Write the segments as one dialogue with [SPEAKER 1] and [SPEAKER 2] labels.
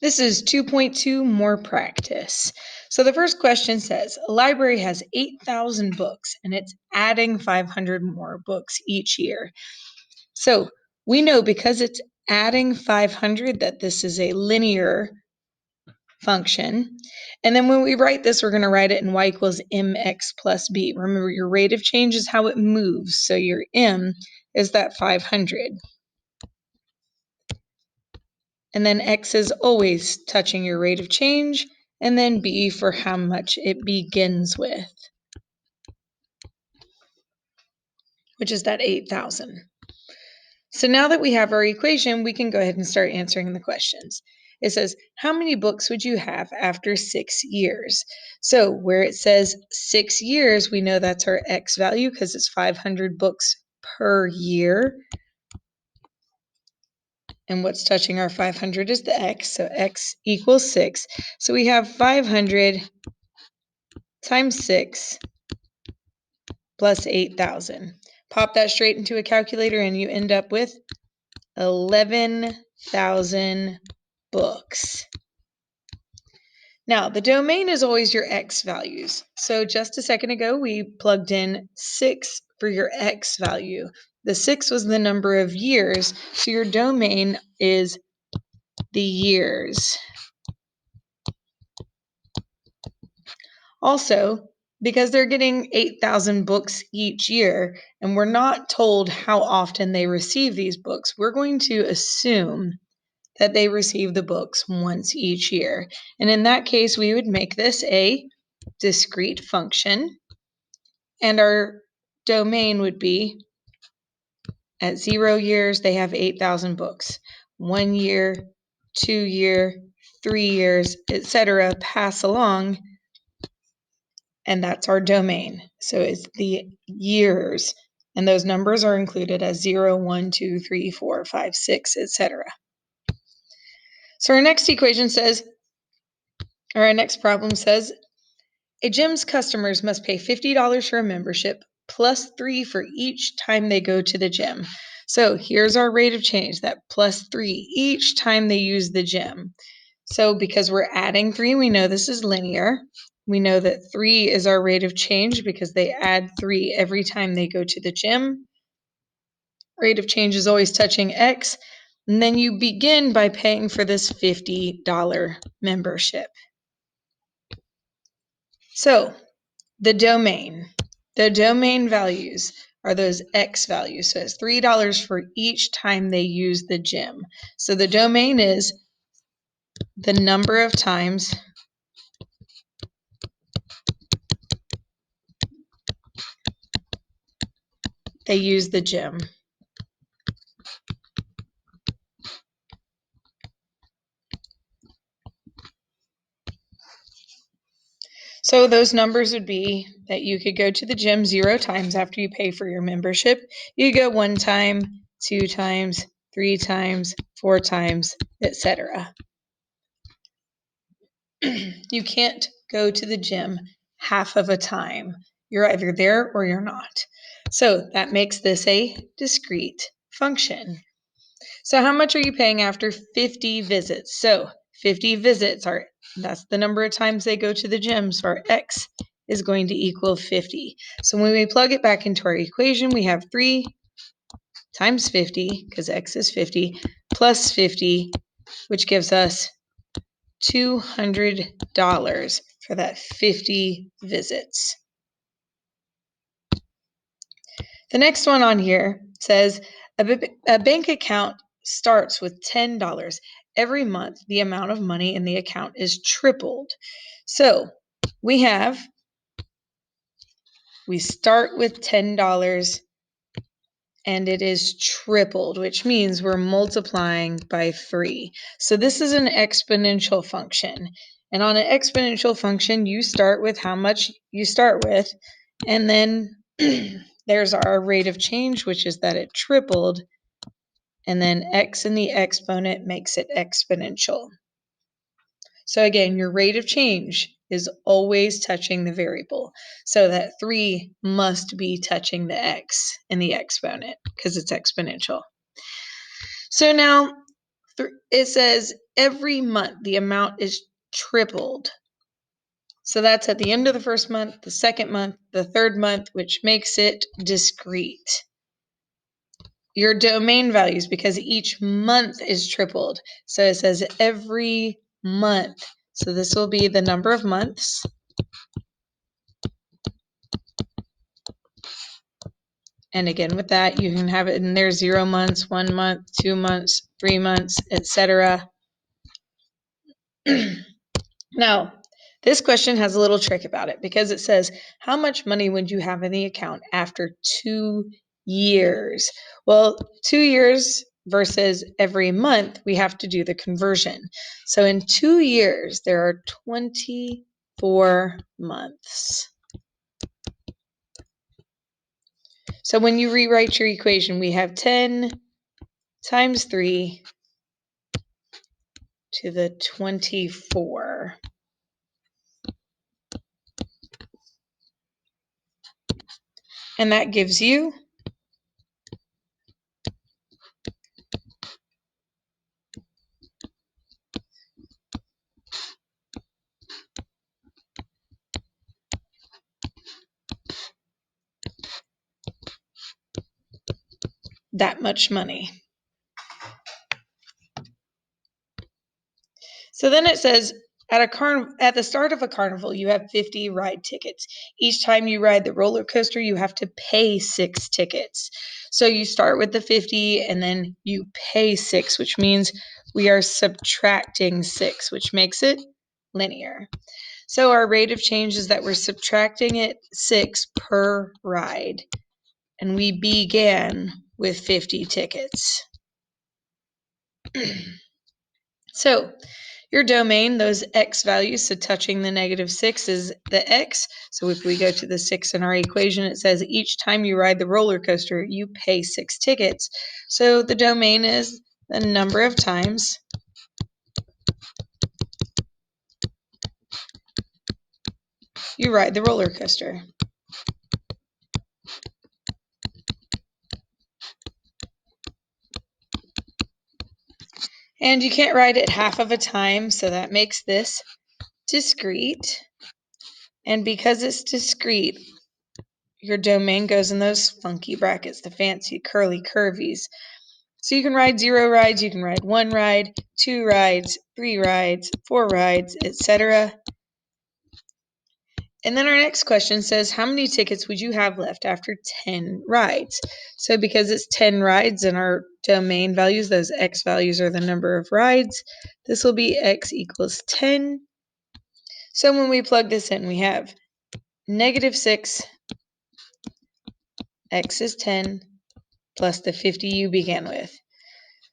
[SPEAKER 1] This is 2.2 more practice. So the first question says, a library has 8,000 books and it's adding 500 more books each year. So we know because it's adding 500 that this is a linear function. And then when we write this, we're going to write it in y equals mx plus b. Remember, your rate of change is how it moves. So your m is that 500. And then x is always touching your rate of change, and then b for how much it begins with, which is that 8,000. So now that we have our equation, we can go ahead and start answering the questions. It says, how many books would you have after 6 years? So where it says 6 years, we know that's our x value because it's 500 books per year. And what's touching our 500 is the x, so x equals 6. So we have 500 times 6 plus 8,000. Pop that straight into a calculator and you end up with 11,000 books. Now, the domain is always your x values. So just a second ago, we plugged in 6 for your x value. The 6 was the number of years, so your domain is the years. Also, because they're getting 8,000 books each year, and we're not told how often they receive these books, we're going to assume that they receive the books once each year. And in that case, we would make this a discrete function, and our domain would be at 0 years, they have 8,000 books. 1 year, 2 year, 3 years, etc. pass along, and that's our domain. So it's the years, and those numbers are included as 0, 1, 2, 3, 4, 5, 6, etc. So our next equation says, or our next problem says, a gym's customers must pay $50 for a membership plus 3 for each time they go to the gym. So here's our rate of change, that plus 3 each time they use the gym. So because we're adding 3, we know this is linear. We know that 3 is our rate of change because they add 3 every time they go to the gym. Rate of change is always touching x. And then you begin by paying for this $50 membership. So the domain values are those x values. So it's $3 for each time they use the gym. So the domain is the number of times they use the gym. So those numbers would be that you could go to the gym 0 times after you pay for your membership. You go 1 time, 2 times, 3 times, 4 times, etc. You can't go to the gym half of a time. You're either there or you're not. So that makes this a discrete function. So how much are you paying after 50 visits? So 50 visits that's the number of times they go to the gym. So our x is going to equal 50. So when we plug it back into our equation, we have 3 times 50, because x is 50, plus 50, which gives us $200 for that 50 visits. The next one on here says a bank account starts with $10. Every month, the amount of money in the account is tripled. So we start with $10 and it is tripled, which means we're multiplying by 3. So this is an exponential function. And on an exponential function, you start with how much you start with, and then there's our rate of change, which is that it tripled, and then x in the exponent makes it exponential. So again, your rate of change is always touching the variable. So that 3 must be touching the x in the exponent because it's exponential. So now it says every month the amount is tripled. So that's at the end of the first month, the second month, the third month, which makes it discrete. Your domain values, because each month is tripled. So it says every month. So this will be the number of months. And again, with that, you can have it in there 0 months, 1 month, 2 months, 3 months, etc. Now, this question has a little trick about it because it says, how much money would you have in the account after 2 years? Well, 2 years versus every month, we have to do the conversion. So in 2 years, there are 24 months. So when you rewrite your equation, we have 10 times 3 to the 24. And that gives you that much money. So then it says, at the start of a carnival, you have 50 ride tickets. Each time you ride the roller coaster, you have to pay 6 tickets. So you start with the 50 and then you pay 6, which means we are subtracting 6, which makes it linear. So our rate of change is that we're subtracting it 6 per ride. And we began with 50 tickets. So your domain, those x values, so touching the -6 is the x. So if we go to the 6 in our equation, it says each time you ride the roller coaster, you pay 6 tickets. So the domain is the number of times you ride the roller coaster. And you can't ride it half of a time, so that makes this discrete. And because it's discrete, your domain goes in those funky brackets, the fancy curly curvies. So you can ride 0 rides, you can ride 1 ride, 2 rides, 3 rides, 4 rides, etc. And then our next question says, how many tickets would you have left after 10 rides? So because it's 10 rides and our domain values, those x values are the number of rides, this will be x equals 10. So when we plug this in, we have -6, x is 10, plus the 50 you began with.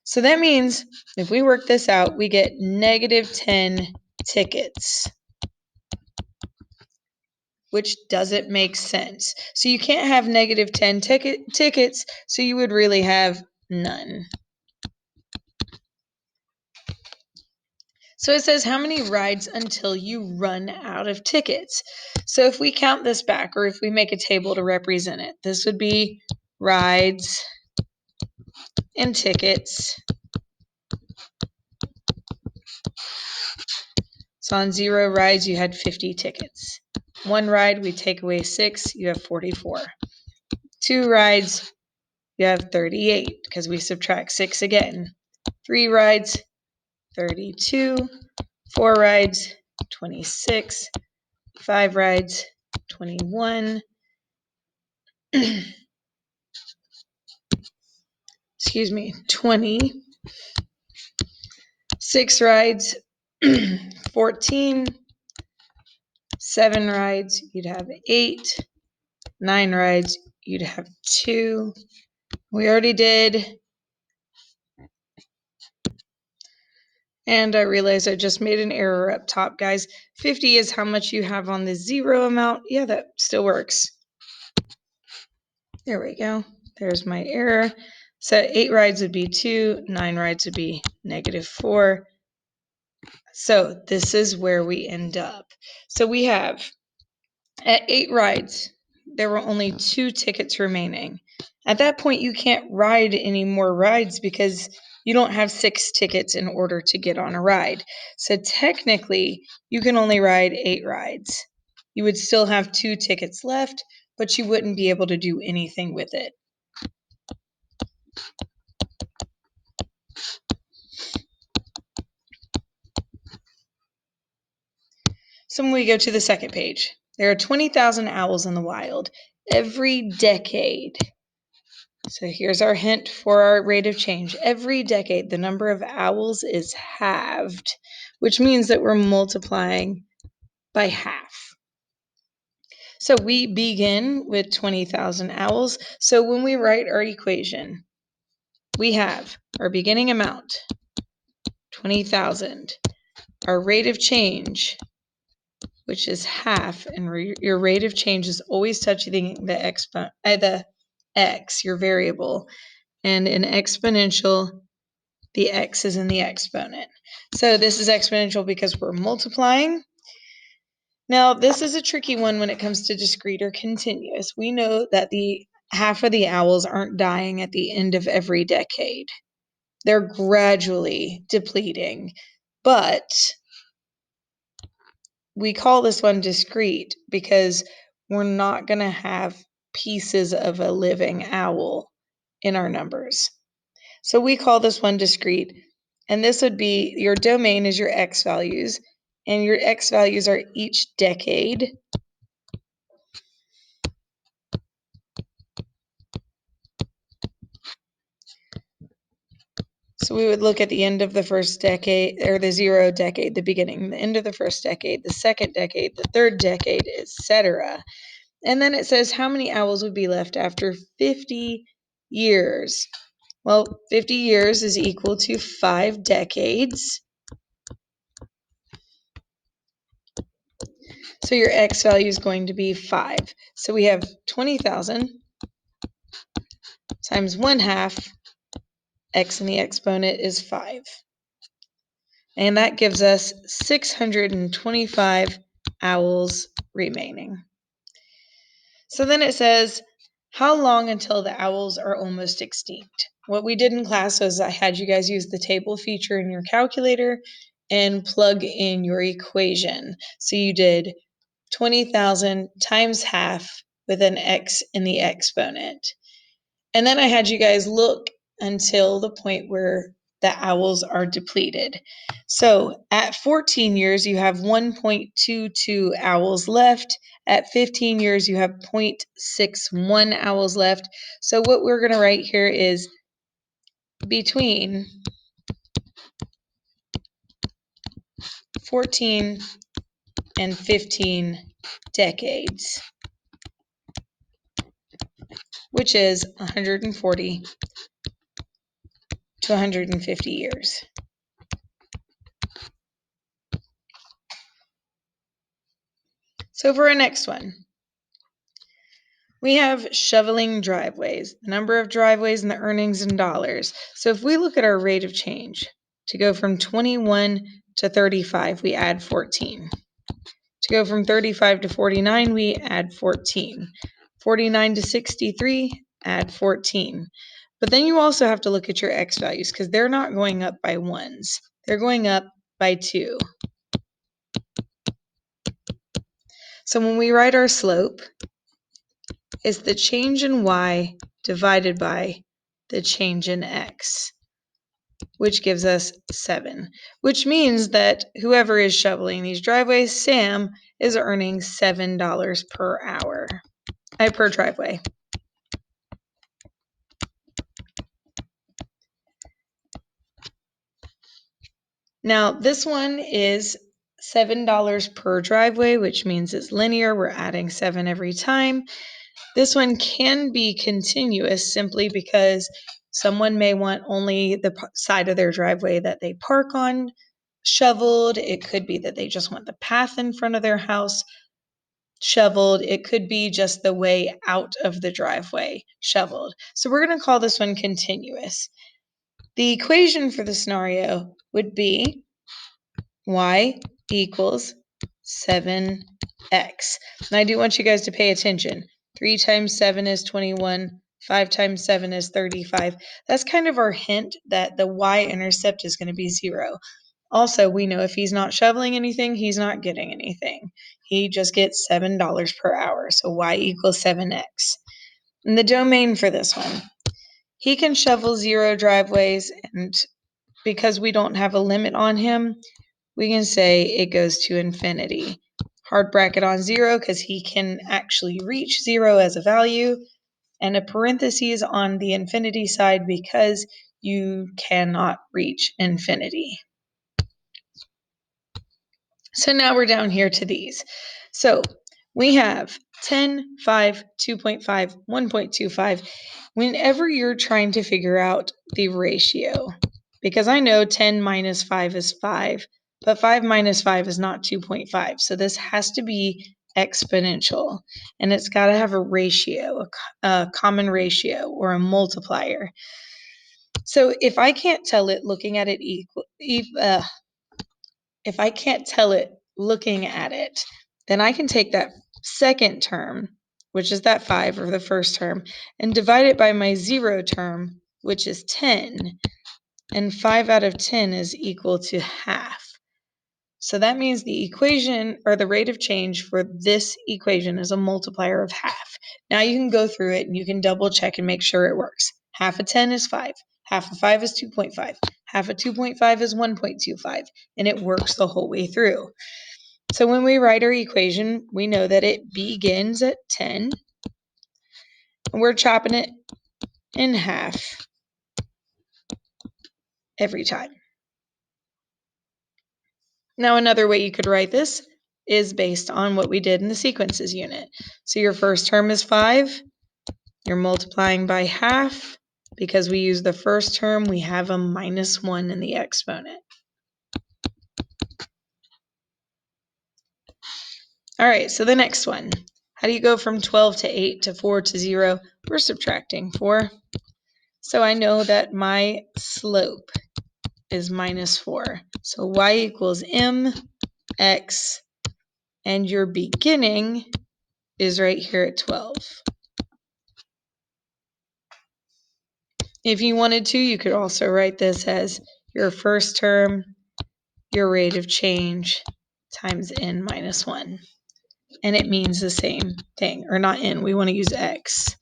[SPEAKER 1] So that means if we work this out, we get -10 tickets, which doesn't make sense. So you can't have -10 tickets, so you would really have none. So it says how many rides until you run out of tickets. So if we count this back, or if we make a table to represent it, this would be rides and tickets. So on 0 rides, you had 50 tickets. 1 ride, we take away 6, you have 44. 2 rides, you have 38 because we subtract 6 again. 3 rides, 32. 4 rides, 26. 5 rides, 21. Excuse me, 20. 6 rides, 14. 7 rides, you'd have 8. 9 rides, you'd have 2. We already did. And I realized I just made an error up top, guys. 50 is how much you have on the 0 amount. Yeah, that still works. There we go. There's my error. So 8 rides would be 2. 9 rides would be -4. So this is where we end up. So we have, at 8 rides, there were only 2 tickets remaining. At that point, you can't ride any more rides because you don't have 6 tickets in order to get on a ride. So technically, you can only ride 8 rides. You would still have 2 tickets left, but you wouldn't be able to do anything with it. So when we go to the second page, there are 20,000 owls in the wild every decade. So here's our hint for our rate of change. Every decade, the number of owls is halved, which means that we're multiplying by half. So we begin with 20,000 owls. So when we write our equation, we have our beginning amount, 20,000, our rate of change, which is half, and your rate of change is always touching the x, your variable, and in exponential, the x is in the exponent. So this is exponential because we're multiplying. Now, this is a tricky one when it comes to discrete or continuous. We know that the half of the owls aren't dying at the end of every decade. They're gradually depleting, but we call this one discrete because we're not going to have pieces of a living owl in our numbers. So we call this one discrete, and this would be your domain is your x values, and your x values are each decade. So we would look at the end of the first decade, or the 0 decade, the beginning, the end of the first decade, the second decade, the third decade, etc. And then it says how many owls would be left after 50 years. Well, 50 years is equal to 5 decades. So your x value is going to be 5. So we have 20,000 times 1/2, x in the exponent is 5. And that gives us 625 owls remaining. So then it says, how long until the owls are almost extinct? What we did in class was I had you guys use the table feature in your calculator and plug in your equation. So you did 20,000 times half with an x in the exponent. And then I had you guys look until the point where the owls are depleted. So at 14 years, you have 1.22 owls left. At 15 years, you have 0.61 owls left. So what we're going to write here is between 14 and 15 decades, which is 140 to 150 years. So for our next one, we have shoveling driveways, the number of driveways and the earnings in dollars. So if we look at our rate of change, to go from 21 to 35, we add 14. To go from 35 to 49, we add 14. 49 to 63, add 14. But then you also have to look at your x values because they're not going up by ones. They're going up by 2. So when we write our slope, it's the change in y divided by the change in x, which gives us 7, which means that whoever is shoveling these driveways, Sam, is earning $7 per hour, per driveway. Now, this one is $7 per driveway, which means it's linear. We're adding 7 every time. This one can be continuous simply because someone may want only the side of their driveway that they park on shoveled. It could be that they just want the path in front of their house shoveled. It could be just the way out of the driveway shoveled. So we're going to call this one continuous. The equation for the scenario would be y equals 7x. And I do want you guys to pay attention. 3 times 7 is 21. 5 times 7 is 35. That's kind of our hint that the y-intercept is going to be 0. Also, we know if he's not shoveling anything, he's not getting anything. He just gets $7 per hour, so y equals 7x. And the domain for this one, he can shovel 0 driveways, and because we don't have a limit on him, we can say it goes to infinity. Hard bracket on 0 because he can actually reach 0 as a value, and a parentheses on the infinity side because you cannot reach infinity. So now we're down here to these. So we have 10, 5, 2.5, 1.25. Whenever you're trying to figure out the ratio, because I know 10 minus 5 is 5, but 5 minus 5 is not 2.5. So this has to be exponential, and it's got to have a ratio, a common ratio, or a multiplier. So if I can't tell it looking at it if I can't tell it looking at it, then I can take that second term, which is that 5, or the first term, and divide it by my 0 term, which is 10. And 5 out of 10 is equal to half. So that means the equation, or the rate of change for this equation, is a multiplier of half. Now you can go through it and you can double check and make sure it works. Half of 10 is 5. Half of 5 is 2.5. Half of 2.5 is 1.25. And it works the whole way through. So when we write our equation, we know that it begins at 10. And we're chopping it in half every time. Now, another way you could write this is based on what we did in the sequences unit. So your first term is 5. You're multiplying by half. Because we use the first term, we have a minus 1 in the exponent. All right, so the next one. How do you go from 12 to 8 to 4 to 0? We're subtracting 4. So I know that my slope is minus 4. So y equals mx, and your beginning is right here at 12. If you wanted to, you could also write this as your first term, your rate of change, times n minus 1. And it means the same thing, or not n, we want to use x.